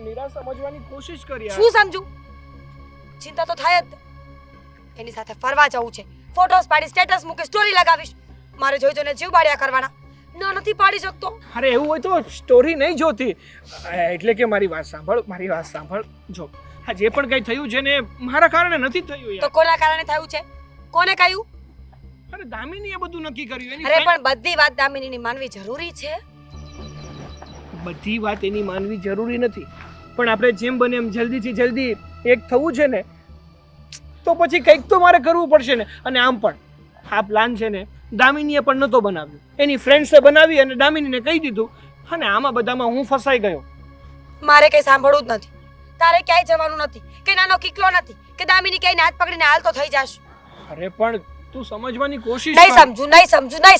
મીરા સમજવાની કોશિશ કરી યાર. શું સમજુ? ચિંતા તો થાય જ. એની સાથે ફરવા જવું છે, ફોટોસ પાડી સ્ટેટસ મૂકી સ્ટોરી લગાવીશ. મારે જોઈ જોઈને જીવ બાળ્યા કરવાના. નથી પાડી શકતો. અરે એવું હોય તો સ્ટોરી નહીં જોતી. એટલે કે મારી વાત સાંભળ. જો આ જે પણ કંઈ થયું છે ને મારા કારણે નથી થયું તો યાર. કોના કારણે થયું છે? કોને કહ્યું? અરે દામિનીએ બધું નક્કી કર્યું. એની અરે friend- પણ બધી વાત દામિનીની માનવી જરૂરી છે. બધી વાત એની માનવી જરૂરી નથી, પણ આપણે જેમ બને એમ જલ્દીથી જલ્દી એક થવું છે ને, તો પછી કંઈક તો મારે કરવું પડશે ને. અને આમ પણ આ પ્લાન છે ને દામિનીએ પણ નહોતો બનાવ્યો, એની ફ્રેન્ડ્સે બનાવી અને દામિનીને કહી દીધું, અને આમાં બધામાં હું ફસાઈ ગયો. મારે કઈ સાંભળવું જ નથી. તારે ક્યાંય જવાનું નથી, કે નાનો કિકલો નથી, કે દામિની ક્યાંય હાથ પકડીને હાલ તો થઈ જાશ. અરે પણ તું સમજવાની કોશિશ નહીં કર.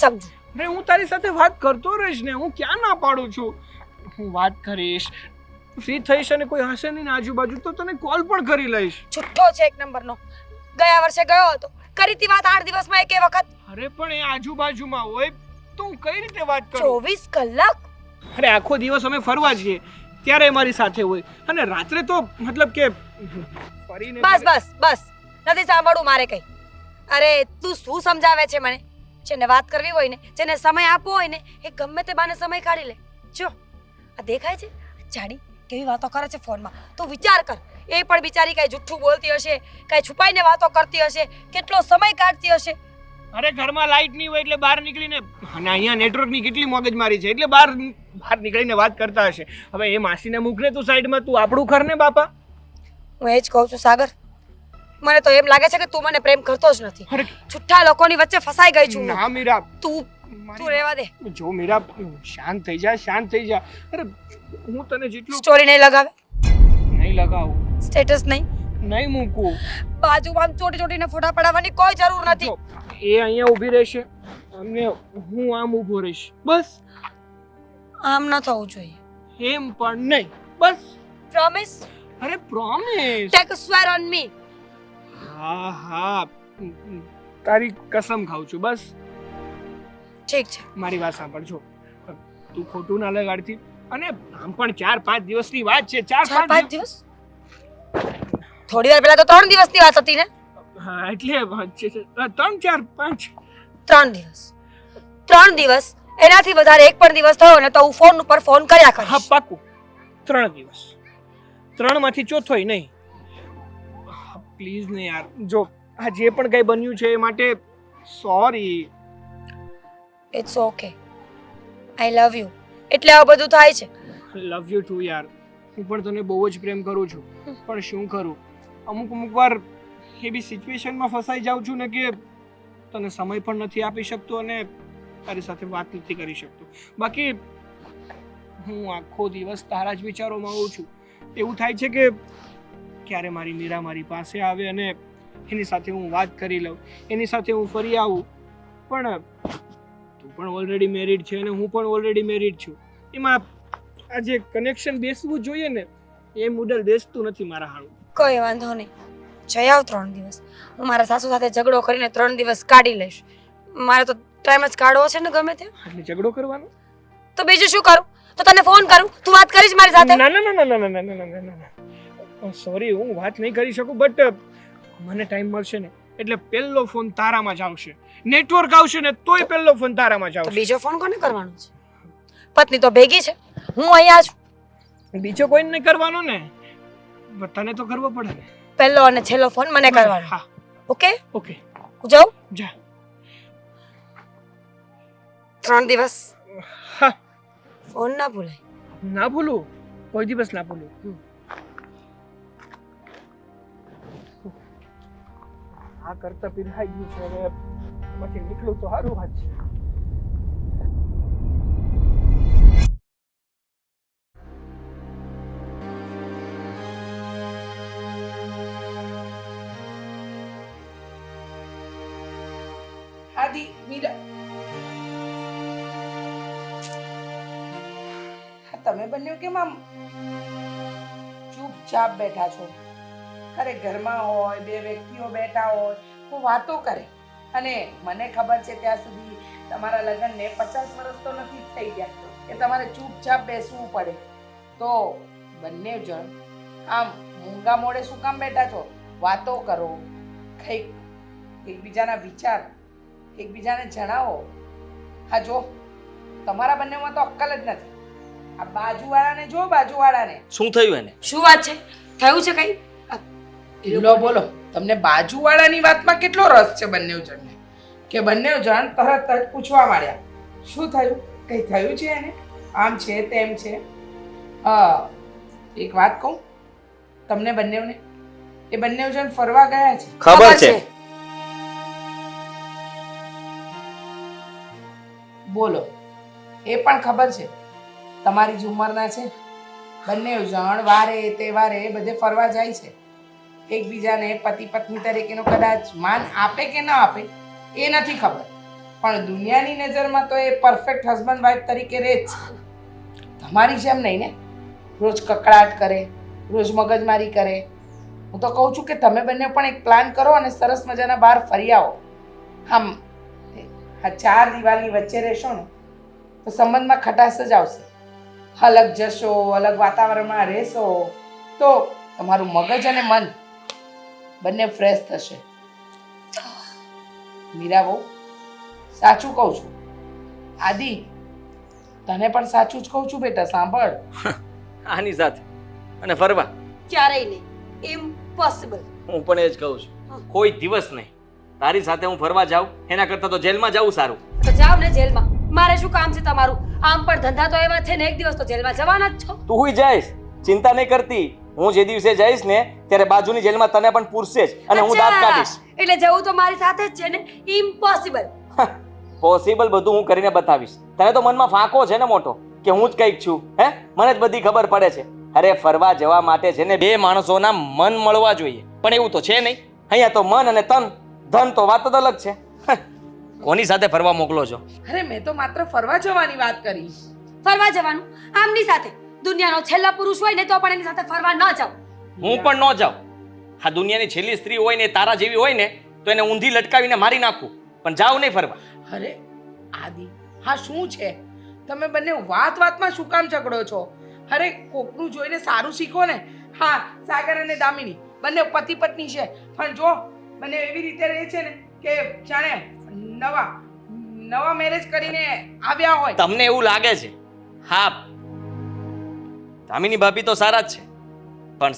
સમજુ. અરે હું તારી સાથે વાત કરતો રહીશ ને, હું ક્યાં ના પાડું છું. હું વાત કરીશ, ફ્રી થઈશ અને કોઈ હશે નહીં ને આજુબાજુ તો તને કોલ પણ કરી લઈશ. છુટ્ટો છે એક નંબરનો. ગયા વર્ષે ગયો હતો, કરી હતી વાત 8 દિવસમાં એકે વખત. અરે પણ એ આજુબાજુમાં હોય તો હું કઈ રીતે વાત કરું? 24 કલાક. અરે આખો દિવસ અમે ફરવા જઈએ ત્યારે મારી સાથે હોય, અને રાત્રે તો મતલબ કે ફરીને બસ નથી સાંભળવું મારે કઈ. અરે તું શું સમજાવે છે મને? જેને વાત કરવી હોય ને, જેને સમય આપવો હોય ને, એ ગમે તે બાને સમય કાઢી લે. જો આ દેખાય છે જાડી કેવી વાતો કરે છે ફોનમાં. તું વિચાર કર, એ પણ બિચારી કઈ જુઠ્ઠું બોલતી હશે, કઈ છુપાઈને વાતો કરતી હશે, કેટલો સમય કાઢતી હશે. અરે ઘરમાં લાઈટ નહીં હોય એટલે બહાર નીકળીને, અને અહીંયા નેટવર્કની કેટલી મગજમારી છે એટલે બહાર નીકળીને વાત કરતા હશે. હવે એ માસીને મૂકને તું સાઈડમાં, તું આપણું ઘર ને બાપા. હું એ જ કહું છું સાગર, મને તો એમ લાગે છે કે તું મને પ્રેમ કરતો જ નથી. અરે છુટ્ટા લોકોની વચ્ચે ફસાઈ ગઈ છું હું. ના મીરા, તું રહેવા દે. જો મીરા, શાંત થઈ જા. અરે હું તને જેટલું સ્ટોરી નહીં લગાવે, નહીં લગાવું, સ્ટેટસ નહીં, નહીં મૂકું. બાજુમાં ચોટીને ફોટા પડાવવાની કોઈ જરૂર નથી. જો, એ અહીંયા ઊભી રહેશે અને હું આમ ઊભો રહીશ, બસ. આમ ન થવું જોઈએ. એમ પણ નહીં, બસ. પ્રોમિસ? અરે promise. Take swear on me. હા, તારી કસમ ખાઉં છું, બસ. ઠીક છે. મારી વાત સાંભળજો, તું ખોટું ના લગાડતી. અને આમ પણ 4-5 દિવસની વાત છે. 4-5 દિવસ? થોડી વાર પહેલા તો 3 દિવસની વાત હતી ને. હા એટલે 3, 4, 5 3 દિવસ. 3 દિવસ, એનાથી વધારે એક પણ દિવસ થયો ને તો હું ફોન ઉપર ફોન કર્યા હા કરીશ. પાકું 3 દિવસ. 3 માંથી ચોથોય નહીં. પ્લીઝ ને યાર, જો આ જે પણ કંઈ બન્યું છે એ માટે sorry. It's okay. I love you. એટલે આ બધું થાય છે. લવ યુ ટુ યાર. હું પણ તને બહુ જ પ્રેમ કરું છું, પણ શું કરું, અમુક વાર એવી સિચ્યુએશનમાં ફસાઈ જાઉં છું ને કે તને સમય પણ નથી આપી શકતો અને તારી સાથે વાત નથી કરી શકતો. બાકી હું આખો દિવસ તારા જ વિચારોમાં હોઉં છું. એવું થાય છે કે ક્યારે મારી મીરા મારી પાસે આવે અને એની સાથે હું વાત કરી લઉં, એની સાથે હું ફરી આવું. પણ તું પણ ઓલરેડી મેરિડ છે અને હું પણ ઓલરેડી મેરિડ છું. એમાં આ જે કનેક્શન બેસવું જોઈએ ને, એ મોડલ બેસતું નથી મારા હારું. કોઈ વાંધો નહીં, જઈ આવ 3 દિવસ. હું મારા સાસુ સાથે ઝઘડો કરીને 3 દિવસ કાઢી લઈશ. મારે તો ટાઈમ જ કાઢવો છે ને ગમે તે. એટલે ઝઘડો કરવાનો? તો બીજું શું કરું? તો તને ફોન કરું, તું વાત કરીશ મારી સાથે? ના. સોરી, હું વાત નહીં કરી શકું, બટ મને ટાઈમ મળશે ને એટલે પહેલો ફોન તારામાં જ આવશે. નેટવર્ક આવશે ને તોય પહેલો ફોન તારામાં જ તો આવશે. બીજો ફોન કોને કરવાનો છે? પત્ની તો ભેગી છે, હું અહીંયા છું. બીજો કોઈને નહીં કરવાનો ને, તને તો કરવો પડે ને. પહેલો અને છેલ્લો ફોન મને કરવાનો. હા, ઓકે? ઓકે. હું જાઉં? જા. 3 દિવસ હા, ફોન ના ભૂલાય. ના ભૂલું, કોઈ દિવસ ના ભૂલું. આ કરતા પીરાઈ ગયું છે, હવે પછી નીકળું તો સારું વાત છે. આદિ મીરા, તમે બંને કેમ આમ ચૂપચાપ બેઠા છો? અરે ઘરમાં હોય, 2 વ્યક્તિઓ બેઠા હોય તો વાતો કરે. અને મને ખબર છે ત્યાં સુધી તમારા લગ્નને 50 વર્ષ તો નથી થઈ ગયા કે તમારે ચૂપચાપ બેસવું પડે. તો બંને જણ આમ મૂંગા મોડે શું કામ બેઠા છો? વાતો કરો, કંઈક એકબીજાના વિચાર એકબીજાને જણાવો. હા જો, તમારા બંનેમાં તો અક્કલ જ નથી. આ બાજુવાળાને જો, બાજુવાળાને. શું થયું એને? શું વાત છે? થયું છે કઈ? બોલો બોલો, તમને બાજુવાળાની વાતમાં કેટલો રસ છે બંને જણને કે બંને જણ તરત જ પૂછવા માંડ્યા શું થયું, કઈ થયું છે એને, આમ છે તેમ છે. એક વાત કહું તમને બંનેવને, એ બંને જણ ફરવા ગયા છે. ખબર છે. બોલો, એ પણ ખબર છે. તમારી જ ઉંમરના છે. બંને જણ વારે તહેવારે બધે ફરવા જાય છે. એકબીજાને પતિ પત્ની તરીકેનો કદાચ માન આપે કે ન આપે એ નથી ખબર, પણ દુનિયાની નજરમાં તો એ પરફેક્ટ હસબન્ડ વાઈફ તરીકે રહે જ છે. તમારી જેમ નહીં ને, રોજ કકડાટ કરે, રોજ મગજમારી કરે. હું તો કહું છું કે તમે બંને પણ એક પ્લાન કરો અને સરસ મજાના બહાર ફરી આવો. આમ આ 4 દિવાલની વચ્ચે રહેશો ને તો સંબંધમાં ખટાશ જ આવશે. અલગ જશો, અલગ વાતાવરણમાં રહેશો તો તમારું મગજ અને મન બંને ફ્રેશ થશે. મીરા બહુ સાચું કહું છું. આદિ, તને પણ સાચું જ કહું છું બેટા, સાંભળ. આની સાથે અને ફરવા ક્યારેય નહીં, ઇમ્પોસિબલ. હું પણ એ જ કહું છું, કોઈ દિવસ નહીં. તારી સાથે હું ફરવા જાઉં એના કરતાં તો જેલમાં જવું સારું. તો જાવ ને જેલમાં, મારે શું કામ છે તમારું? આમ પણ ધંધા તો એવા છે ને, એક દિવસ તો જેલમાં જવાના જ છો. તું જઈશ, ચિંતા નહીં કરતી. હું જે દિવસે જઈશ ને ત્યારે બાજુની જેલમાં તને પણ પૂરશે જ અને હું દાંત કાઢીશ. એટલે જવું તો મારી સાથે જ છે ને? ઇમ્પોસિબલ. પોસિબલ બધું હું કરીને બતાવીશ. તને તો મનમાં ફાંકો છે ને મોટો કે હું જ કંઈક છું. હે, મને જ બધી ખબર પડે છે. અરે ફરવા જવા માટે છે ને 2 માણસોના મન મળવા જોઈએ, પણ એવું તો છે નહીં. અહીંયા તો મન અને તન, ધન તો વાત જ અલગ છે. કોની સાથે ફરવા મોકલો છો? અરે મેં તો માત્ર ફરવા જવાની વાત કરી. ફરવા જવાનું આમની સાથે? દુનિયાનો છેલ્લો પુરુષ હોય ને તો પણ એની સાથે ફરવા ન જાવ. હું પણ ન જાઉં. આ દુનિયાની છેલ્લી સ્ત્રી હોય ને તારા જેવી હોય ને તો એને ઊંધી લટકાવીને મારી નાખું, પણ જાઉં નહીં ફરવા. અરે આદિ, હા શું છે? તમે બંને વાતમાં શું કામ ઝઘડો છો? અરે કોકનું જોઈને સારું શીખો ને. હા, સાગર અને દામિની બંને પતિ પત્ની છે, પણ જો બંને એવી રીતે રહે છે ને કે જાણે નવા મેરેજ કરીને આવ્યા હોય. તમને એવું લાગે છે? હા, દામિની ભાભી તો સારા જ છે, પણ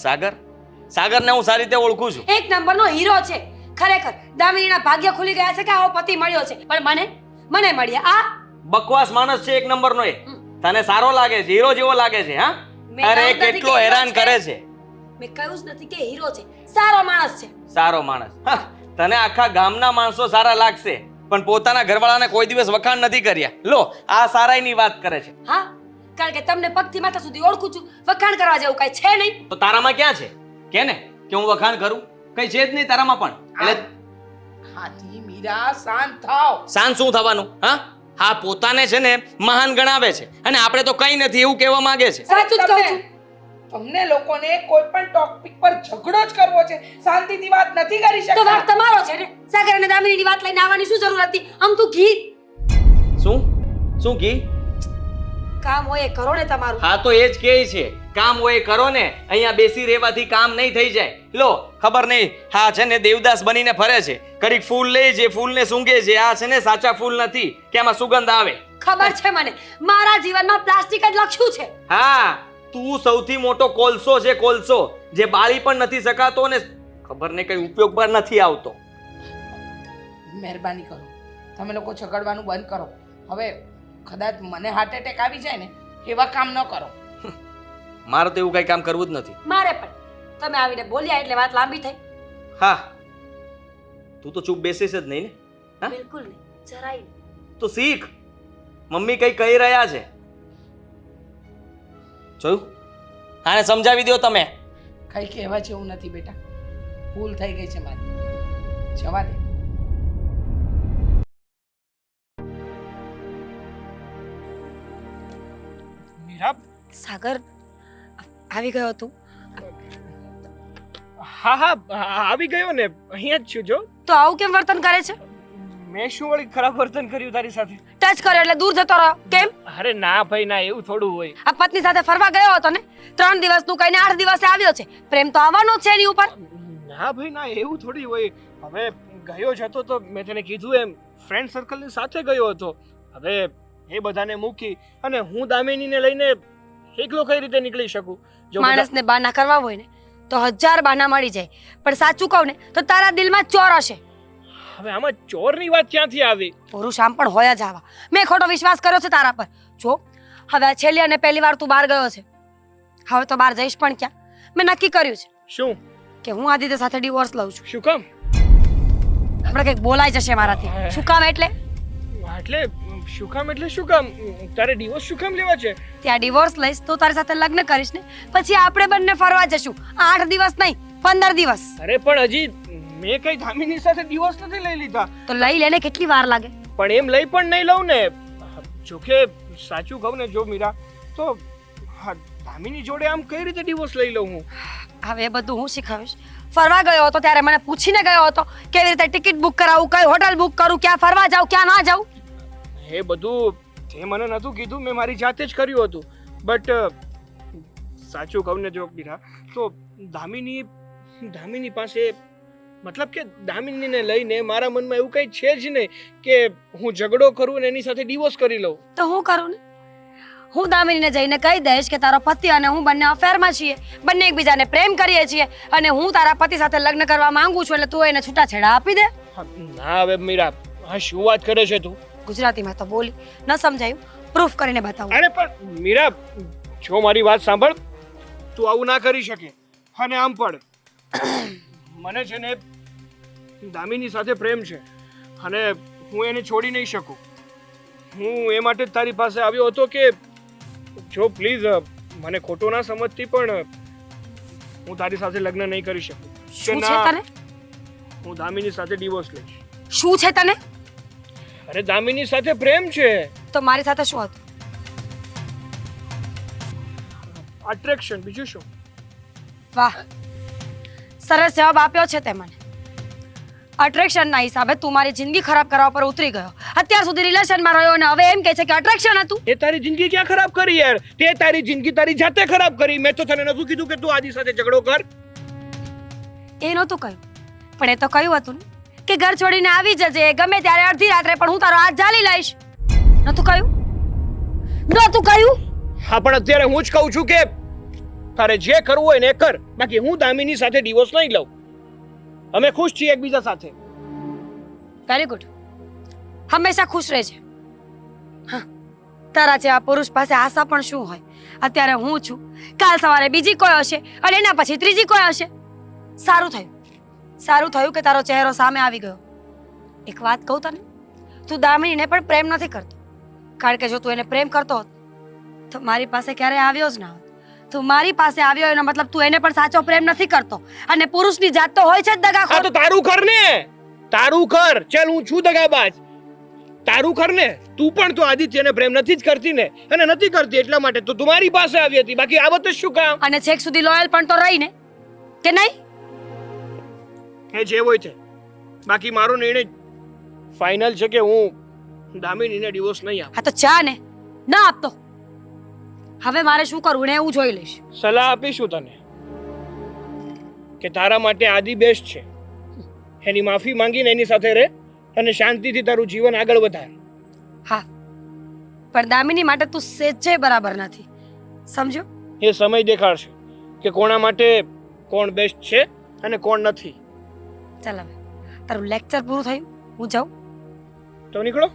સાગરને હું સારી રીતે ઓળખું છું. એક નંબરનો હીરો છે ખરેખર. દામિનીના ભાગ્ય ખુલી ગયા છે કે આવો પતિ મળ્યો છે, પણ મને મળ્યા આ બકવાસ માણસ છે એક નંબરનો. એ તને સારો લાગે છે, હીરો જેવો લાગે છે? હા, અરે કેટલો હેરાન કરે છે. મેં કહ્યું જ નથી કે હીરો છે, સારો માણસ છે. સારો માણસ? તને આખા ગામના માણસો સારા લાગશે, પણ પોતાના ઘરવાળાને કોઈ દિવસ વખાણ નથી કર્યા. લો, આ સારાઈની વાત કરે છે. હા, કારણ કે તમને પગથી માથા સુધી ઓળખું છું. વખાણ કરવા જેવું કઈ છે નહીં. તો તારામાં ક્યાં છે? કે ને કે હું વખાણ કરું? કઈ છે જ નહીં તારામાં પણ. એટલે હાજી મીરા, શાંત થાવ. શાંત શું થવાનું? હા, પોતાને છે ને મહાન ગણાવે છે અને આપણે તો કઈ નથી એવું કહેવા માંગે છે. સાચું જ કહું છું. તમને લોકોને કોઈ પણ ટોપિક પર ઝઘડો જ કરવો છે, શાંતિથી વાત નથી કરી તો શકતા. વાત તમારો છે ને. સાગર અને દામિનીની વાત લઈને આવવાની શું જરૂર હતી? આમ તું ઘી શું કી? કામ હોય એ કરો ને તમારું. હા, તો એ જ કહે છે, કામ હોય એ કરો ને. અહીંયા બેસી રહેવાથી કામ નહીં થઈ જાય. લો, ખબર નહીં, હા છે ને દેવદાસ બનીને ફરે છે, કડીક ફૂલ લે છે, ફૂલને સૂંઘે છે. આ છે ને સાચા ફૂલ નથી કે આમાં સુગંધ આવે. ખબર છે મને, મારા જીવનમાં પ્લાસ્ટિક જ લખ્યું છે. હા, તું સૌથી મોટો કોલસો છે, કોલસો જે બાળી પણ નથી શકાતો ને ખબર નહીં કઈ ઉપયોગ પર નથી આવતો. મહેરબાની કરો, તમે લોકો ઝઘડવાનું બંધ કરો. હવે કદાચ મને હાર્ટ એટેક આવી જાય ને એવા કામ ન કરો. મારે તો એવું કઈ કામ કરવું જ નથી. મારે પણ તમે આવીને બોલ્યા એટલે વાત લાંબી થઈ. હા, તું તો ચૂપ બેસીશ જ નહીં ને? હા, બિલકુલ નહીં, જરાય નહીં. તો શીખ. મમ્મી કઈ કહી રહ્યા છે, જોયું? આને સમજાવી દો તમે. કઈ કહેવા જેવું નથી બેટા, ભૂલ થઈ ગઈ છે મારી, જવા દે. મીરા, સાગર આવી ગયો તું? હા આવી ગયો ને, અહીંયા જ છું. જો તો આવું કેમ વર્તન કરે છે? મેં શું વળી ખરાબ વર્તન કર્યું તારી સાથે? ટચ કર્યો એટલે દૂર જતો રહ્યો કેમ? અરે ના ભાઈ ના, એવું થોડું હોય. આ પત્ની સાથે ફરવા ગયો હતો ને, 3 દિવસનું કહીને 8 દિવસે આવ્યો છે. પ્રેમ તો આવવાનો જ છે એની ઉપર. ના ભાઈ ના, એવું થોડી હોય. હવે ગયો જ હતો તો મેં તને કીધું એમ ફ્રેન્ડ સર્કલની સાથે ગયો હતો. હવે એ બધાને મૂકી અને હું દામિનીને લઈને એકલો કઈ રીતે નીકળી શકું? જો માણસને બાના કરવા હોય ને તો 1000 બાના મળી જાય, પણ સાચું કહું ને તો તારા દિલમાં ચોર હશે. હવે આમાં ચોરની વાત ક્યાંથી આવી? પુરુષ આમ પણ હોય જ આવા. મેં ખોટો વિશ્વાસ કર્યો છે તારા પર. જો હવે આ છેલ્લી અને પહેલી વાર તું બહાર ગયો છે. હવે તો બહાર જઈશ પણ ક્યાં? મેં નક્કી કર્યું છે શું? કે હું આદિત્ય સાથે ડિવોર્સ લઉં છું. શું કામ? આપણે કંઈક બોલાઈ જશે મારાથી. શું કામ એટલે? એટલે શું કામ એટલે શું કામ? તારે ડિવોર્સ શું કામ લેવા છે? ત્યાં ડિવોર્સ લઈશ તો તારી સાથે લગ્ન કરીશ ને, પછી આપણે બંને ફરવા જશું. 8 દિવસ નહીં, 15 દિવસ. અરે પણ હજી મેં કઈ દામિની સાથે ડિવોર્સ નથી લઈ લીધા. તો લઈ લેને, કેટલી વાર લાગે? પણ એમ લઈ પણ નહીં લઉં ને. જોકે સાચું કહું ને જો મીરા, તો હા, દામિની જોડે આમ કઈ રીતે ડિવોર્સ લઈ લઉં હું? હવે એ બધું હું શીખવીશ. ફરવા ગયો હતો ત્યારે મને પૂછીને ગયો હતો કેવી રીતે ટિકિટ બુક કરાવું, કઈ હોટલ બુક કરું, ક્યાં ફરવા જાઉં, ક્યાં ના જાઉં. એ બધું તે મને નહોતું કીધું, મેં મારી જાતે જ કર્યું હતું. બટ સાચું કહું ને જો મીરા, તો દામિની પાસે મતલબ કે દામિનીને લઈને મારા મનમાં એવું કંઈ છે જ નહીં કે હું ઝઘડો કરું અને એની સાથે ડિવોર્સ કરી લઉં. તો હું કરું ને, હું દામિનીને જઈને કહી દઈશ કે તારો પતિ અને હું બંને અફેરમાં છીએ, બંને એકબીજાને પ્રેમ કરીએ છીએ અને હું તારા પતિ સાથે લગ્ન કરવા માંગુ છું, એટલે તું એને છૂટાછેડા આપી દે. ના હવે મીરા, હા શું વાત કરે છે તું? ગુજરાતીમાં તો બોલી ન સમજાયું, પ્રૂફ કરીને બતાવું. અરે પણ મીરા, જો મારી વાત સાંભળ, તું આવું ના કરી શકે. અને આમ પણ મને છે ને દામિની સાથે પ્રેમ છે અને હું એને છોડી નહીં શકું. હું એ માટે જ તારી પાસે આવ્યો હતો કે જો પ્લીઝ મને ખોટો ના સમજતી, પણ હું તારી સાથે લગ્ન નહીં કરી શકું. શું છે તને? હું દામિની સાથે ડિવોર્સ લઈશ. શું છે તને? અરે દામિની સાથે પ્રેમ છે. તો મારી સાથે શું હતું? અટ્રેક્શન, બીજું શું? વાહ, સરસ જવાબ આપ્યો છે તે મને. અટ્રેક્શનના હિસાબે તું મારી જિંદગી ખરાબ કરવા પર ઉતરી ગયો. અત્યાર સુધી રિલેશનમાં રહ્યો અને હવે એમ કહે છે કે અટ્રેક્શન હતું. એ તારી જિંદગી ક્યાં ખરાબ કરી યાર? તે તારી જિંદગી તારી જાતે ખરાબ કરી. મેં તો તને નતું કીધું કે તું આદિ સાથે ઝઘડો કર. એ નહોતું કહ્યું, પણ એ તો કહ્યું હતું ને કે ઘર છોડીને આવી જજે ગમે ત્યારે અડધી રાત્રે, પણ હું તારો હાથ ઝાલી લઈશ. નહોતું કહ્યું? નહોતું કહ્યું? હા, પણ અત્યારે હું જ કહું છું કે તારે જે કરવું હોય ને એ કર. બાકી હું દામિની સાથે ડિવોર્સ નહીં લઉં. અમે ખુશ છીએ એકબીજા સાથે. Very good. હંમેશા ખુશ રહેજે. હા, તારા જેવા પુરુષ પાસે આશા પણ શું હોય? અત્યારે હું છું, કાલ સવારે બીજી કોઈ હશે અને એના પછી ત્રીજી કોઈ હશે. સારું થયું કે તારો ચહેરો સામે આવી ગયો. એક વાત કહું તને, તું દામિનીને પણ પ્રેમ નથી કરતો, કારણ કે જો તું એને પ્રેમ કરતો હોત તો મારી પાસે ક્યારેય આવ્યો જ ના હોત. તું મારી પાસે આવ્યો એનો મતલબ તું એને પણ સાચો પ્રેમ નથી કરતો. અને પુરુષની જાત તો હોય છે જ દગાખોર. હા તો તારું કર ને, તારું કર. ચાલ હું છું દગાબાજ, તારું કર ને. તું પણ તો આદિત્યને પ્રેમ નથી જ કરતી ને, અને નથી કરતી એટલા માટે તો તું મારી પાસે આવી હતી. બાકી આ બધું શું કામ? અને છેક સુધી લોયલ પણ તો રહી ને, કે નહીં? એ જે હોય છે. બાકી મારો નિર્ણય ફાઇનલ છે કે હું દામિનીને ડિવોર્સ નહીં આપું. હા તો ચા ને, ના આપતો. હવે મારે શું કરવું ને હું જોઈ લઈશ. સલાહ આપીશું તને કે તારા માટે આદિ બેસ્ટ છે. એની માફી માંગીને એની સાથે રહે અને શાંતિથી તારું જીવન આગળ વધાર. હા, પણ દામિની માટે તું સેજે બરાબર નથી, સમજો? એ સમય દેખાડશે કે કોના માટે કોણ બેસ્ટ છે અને કોણ નથી. ચાલ હવે તારું લેક્ચર પૂરું થયું, હું જાઉં. તો નીકળો.